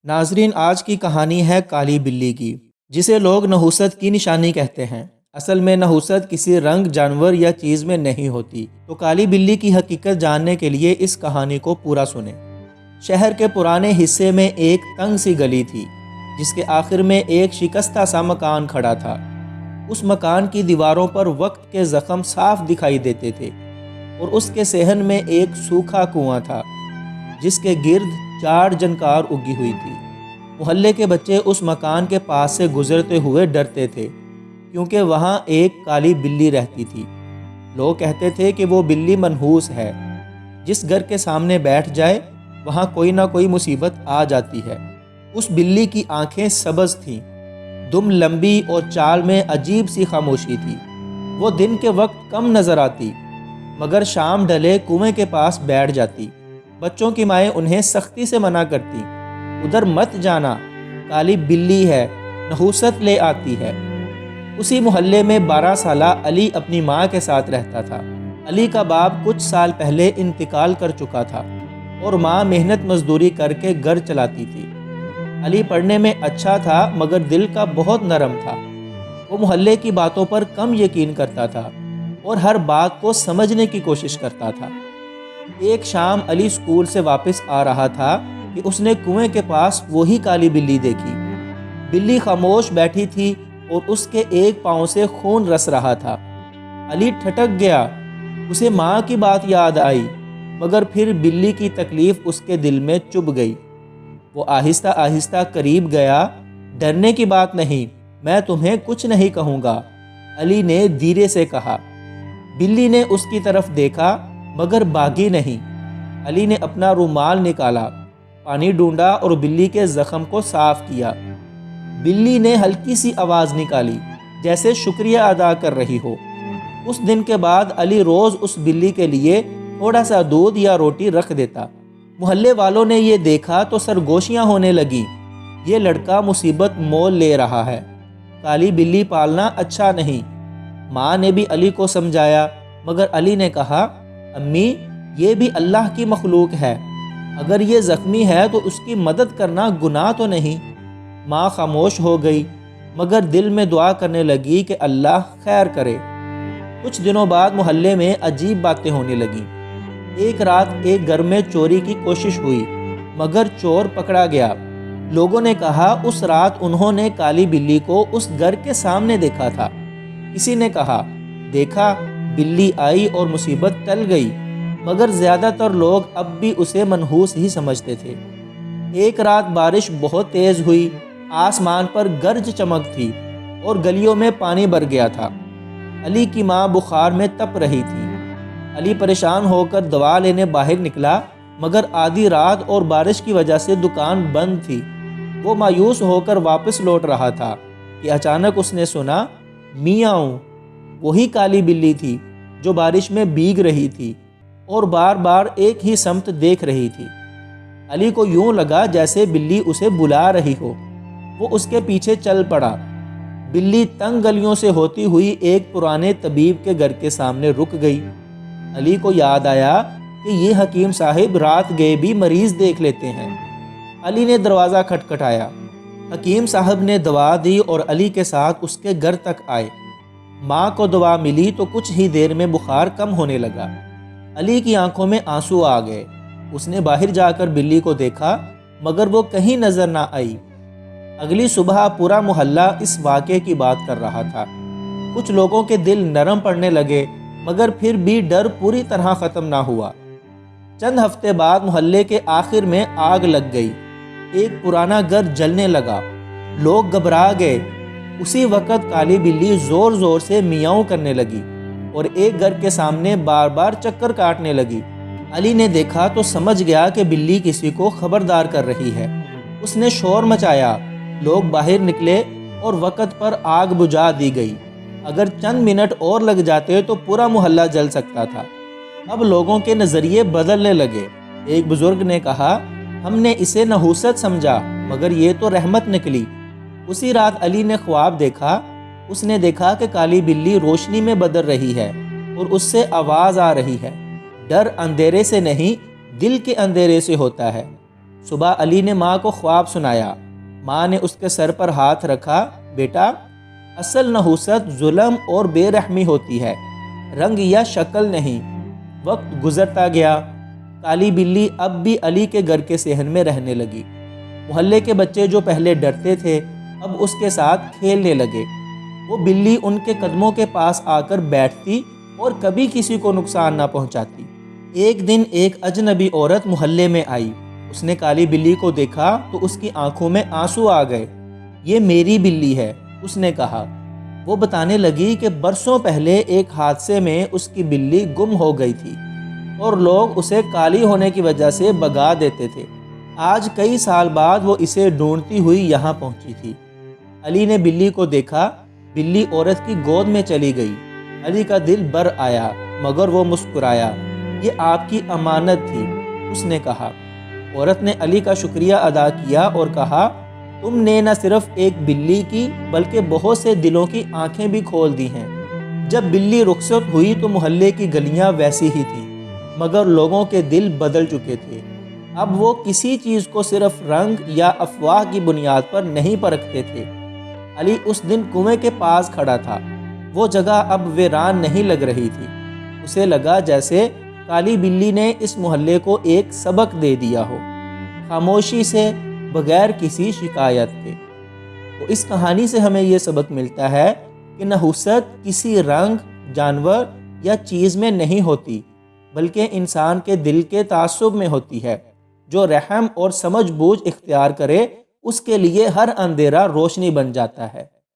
ناظرین، آج کی کہانی ہے کالی بلی کی، جسے لوگ نحوست کی نشانی کہتے ہیں۔ اصل میں نحوست کسی رنگ، جانور یا چیز میں نہیں ہوتی۔ تو کالی بلی کی حقیقت جاننے کے لیے اس کہانی کو پورا سنیں۔ شہر کے پرانے حصے میں ایک تنگ سی گلی تھی، جس کے آخر میں ایک شکستہ سا مکان کھڑا تھا۔ اس مکان کی دیواروں پر وقت کے زخم صاف دکھائی دیتے تھے، اور اس کے صحن میں ایک سوکھا کنواں تھا، جس کے گرد 4 جنکار اگی ہوئی تھی۔ محلے کے بچے اس مکان کے پاس سے گزرتے ہوئے ڈرتے تھے، کیونکہ وہاں ایک کالی بلی رہتی تھی۔ لوگ کہتے تھے کہ وہ بلی منحوس ہے، جس گھر کے سامنے بیٹھ جائے وہاں کوئی نہ کوئی مصیبت آ جاتی ہے۔ اس بلی کی آنکھیں سبز تھیں، دم لمبی اور چال میں عجیب سی خاموشی تھی۔ وہ دن کے وقت کم نظر آتی، مگر شام ڈھلے کنویں کے پاس بیٹھ جاتی۔ بچوں کی مائیں انہیں سختی سے منع کرتی، ادھر مت جانا، کالی بلی ہے، نحوست لے آتی ہے۔ اسی محلے میں 12 سالہ علی اپنی ماں کے ساتھ رہتا تھا۔ علی کا باپ کچھ سال پہلے انتقال کر چکا تھا، اور ماں محنت مزدوری کر کے گھر چلاتی تھی۔ علی پڑھنے میں اچھا تھا، مگر دل کا بہت نرم تھا۔ وہ محلے کی باتوں پر کم یقین کرتا تھا، اور ہر بات کو سمجھنے کی کوشش کرتا تھا۔ ایک شام علی اسکول سے واپس آ رہا تھا کہ اس نے کنویں کے پاس وہی کالی بلی دیکھی۔ بلی خاموش بیٹھی تھی اور اس کے ایک پاؤں سے خون رس رہا تھا۔ علی ٹھٹک گیا، اسے ماں کی بات یاد آئی، مگر پھر بلی کی تکلیف اس کے دل میں چبھ گئی۔ وہ آہستہ آہستہ قریب گیا۔ ڈرنے کی بات نہیں، میں تمہیں کچھ نہیں کہوں گا، علی نے دھیرے سے کہا۔ بلی نے اس کی طرف دیکھا، مگر بھاگی نہیں۔ علی نے اپنا رومال نکالا، پانی ڈھونڈا اور بلی کے زخم کو صاف کیا۔ بلی نے ہلکی سی آواز نکالی، جیسے شکریہ ادا کر رہی ہو۔ اس دن کے بعد علی روز اس بلی کے لیے تھوڑا سا دودھ یا روٹی رکھ دیتا۔ محلے والوں نے یہ دیکھا تو سرگوشیاں ہونے لگیں، یہ لڑکا مصیبت مول لے رہا ہے، کالی بلی پالنا اچھا نہیں۔ ماں نے بھی علی کو سمجھایا، مگر علی نے کہا، امی، یہ بھی اللہ کی مخلوق ہے، اگر یہ زخمی ہے تو اس کی مدد کرنا گناہ تو نہیں۔ ماں خاموش ہو گئی، مگر دل میں دعا کرنے لگی کہ اللہ خیر کرے۔ کچھ دنوں بعد محلے میں عجیب باتیں ہونے لگیں۔ ایک رات ایک گھر میں چوری کی کوشش ہوئی، مگر چور پکڑا گیا۔ لوگوں نے کہا اس رات انہوں نے کالی بلی کو اس گھر کے سامنے دیکھا تھا۔ کسی نے کہا، دیکھا، بلی آئی اور مصیبت ٹل گئی، مگر زیادہ تر لوگ اب بھی اسے منحوس ہی سمجھتے تھے۔ ایک رات بارش بہت تیز ہوئی، آسمان پر گرج چمک تھی اور گلیوں میں پانی بھر گیا تھا۔ علی کی ماں بخار میں تپ رہی تھی۔ علی پریشان ہو کر دوا لینے باہر نکلا، مگر آدھی رات اور بارش کی وجہ سے دکان بند تھی۔ وہ مایوس ہو کر واپس لوٹ رہا تھا کہ اچانک اس نے سنا، میاؤں۔ وہی کالی بلی تھی جو بارش میں بھیگ رہی تھی اور بار بار ایک ہی سمت دیکھ رہی تھی۔ علی کو یوں لگا جیسے بلی اسے بلا رہی ہو۔ وہ اس کے پیچھے چل پڑا۔ بلی تنگ گلیوں سے ہوتی ہوئی ایک پرانے طبیب کے گھر کے سامنے رک گئی۔ علی کو یاد آیا کہ یہ حکیم صاحب رات گئے بھی مریض دیکھ لیتے ہیں۔ علی نے دروازہ کھٹکھٹایا۔ حکیم صاحب نے دوا دی اور علی کے ساتھ اس کے گھر تک آئے۔ ماں کو دوا ملی تو کچھ ہی دیر میں بخار کم ہونے لگا۔ علی کی آنکھوں میں آنسو آ گئے۔ اس نے باہر جا کر بلی کو دیکھا، مگر وہ کہیں نظر نہ آئی۔ اگلی صبح پورا محلہ اس واقعے کی بات کر رہا تھا۔ کچھ لوگوں کے دل نرم پڑنے لگے، مگر پھر بھی ڈر پوری طرح ختم نہ ہوا۔ چند ہفتے بعد محلے کے آخر میں آگ لگ گئی۔ ایک پرانا گھر جلنے لگا۔ لوگ گھبرا گئے۔ اسی وقت کالی بلی زور زور سے میاؤں کرنے لگی اور ایک گھر کے سامنے بار بار چکر کاٹنے لگی۔ علی نے دیکھا تو سمجھ گیا کہ بلی کسی کو خبردار کر رہی ہے۔ اس نے شور مچایا، لوگ باہر نکلے اور وقت پر آگ بجھا دی گئی۔ اگر چند منٹ اور لگ جاتے تو پورا محلہ جل سکتا تھا۔ اب لوگوں کے نظریے بدلنے لگے۔ ایک بزرگ نے کہا، ہم نے اسے نحوست سمجھا، مگر یہ تو رحمت نکلی۔ اسی رات علی نے خواب دیکھا۔ اس نے دیکھا کہ کالی بلی روشنی میں بدل رہی ہے اور اس سے آواز آ رہی ہے، ڈر اندھیرے سے نہیں، دل کے اندھیرے سے ہوتا ہے۔ صبح علی نے ماں کو خواب سنایا۔ ماں نے اس کے سر پر ہاتھ رکھا، بیٹا، اصل نحوست ظلم اور بے رحمی ہوتی ہے، رنگ یا شکل نہیں۔ وقت گزرتا گیا، کالی بلی اب بھی علی کے گھر کے صحن میں رہنے لگی۔ محلے کے بچے جو پہلے ڈرتے تھے اب اس کے ساتھ کھیلنے لگے۔ وہ بلی ان کے قدموں کے پاس آ کر بیٹھتی اور کبھی کسی کو نقصان نہ پہنچاتی۔ ایک دن ایک اجنبی عورت محلے میں آئی۔ اس نے کالی بلی کو دیکھا تو اس کی آنکھوں میں آنسو آ گئے۔ یہ میری بلی ہے، اس نے کہا۔ وہ بتانے لگی کہ برسوں پہلے ایک حادثے میں اس کی بلی گم ہو گئی تھی اور لوگ اسے کالی ہونے کی وجہ سے بھگا دیتے تھے۔ آج کئی سال بعد وہ اسے ڈھونڈتی ہوئی یہاں پہنچی تھی۔ علی نے بلی کو دیکھا، بلی عورت کی گود میں چلی گئی۔ علی کا دل بھر آیا مگر وہ مسکرایا۔ یہ آپ کی امانت تھی، اس نے کہا۔ عورت نے علی کا شکریہ ادا کیا اور کہا، تم نے نہ صرف ایک بلی کی بلکہ بہت سے دلوں کی آنکھیں بھی کھول دی ہیں۔ جب بلی رخصت ہوئی تو محلے کی گلیاں ویسی ہی تھیں مگر لوگوں کے دل بدل چکے تھے۔ اب وہ کسی چیز کو صرف رنگ یا افواہ کی بنیاد پر نہیں پرکھتے تھے۔ علی اس دن کنویں کے پاس کھڑا تھا۔ وہ جگہ اب ویران نہیں لگ رہی تھی۔ اسے لگا جیسے کالی بلی نے اس محلے کو ایک سبق دے دیا ہو، خاموشی سے، بغیر کسی شکایت کے۔ تو اس کہانی سے ہمیں یہ سبق ملتا ہے کہ نحوست کسی رنگ، جانور یا چیز میں نہیں ہوتی بلکہ انسان کے دل کے تعصب میں ہوتی ہے۔ جو رحم اور سمجھ بوجھ اختیار کرے اس کے لیے ہر اندھیرا روشنی بن جاتا ہے۔